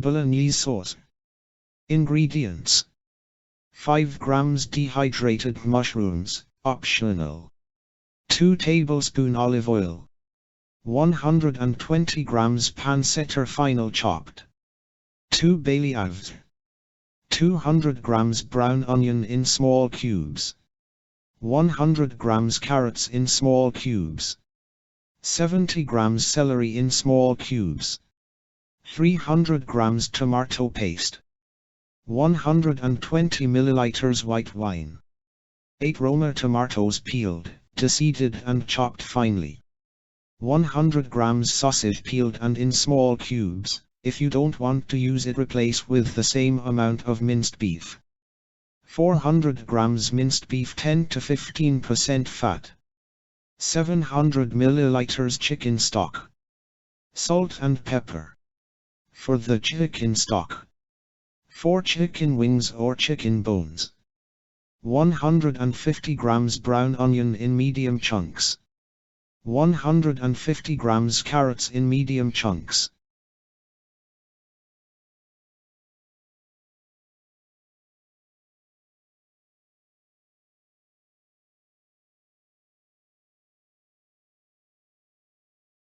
Bolognese sauce. Ingredients: 5 grams dehydrated mushrooms, optional. 2 tablespoons olive oil. 120 grams pancetta finely chopped. 2 bayleaves. 200 grams brown onion in small cubes. 100 grams carrots in small cubes. 70 grams celery in small cubes. 300 grams tomato paste. 120 milliliters white wine. 8 Roma tomatoes peeled, deseeded and chopped finely. 100 grams sausage peeled and in small cubes. If you don't want to use it, replace with the same amount of minced beef. 400 grams minced beef, 10 to 15% fat. 700 milliliters chicken stock. Salt and pepper. For the chicken stock: 4 chicken wings or chicken bones. 150 grams brown onion in medium chunks. 150 grams carrots in medium chunks.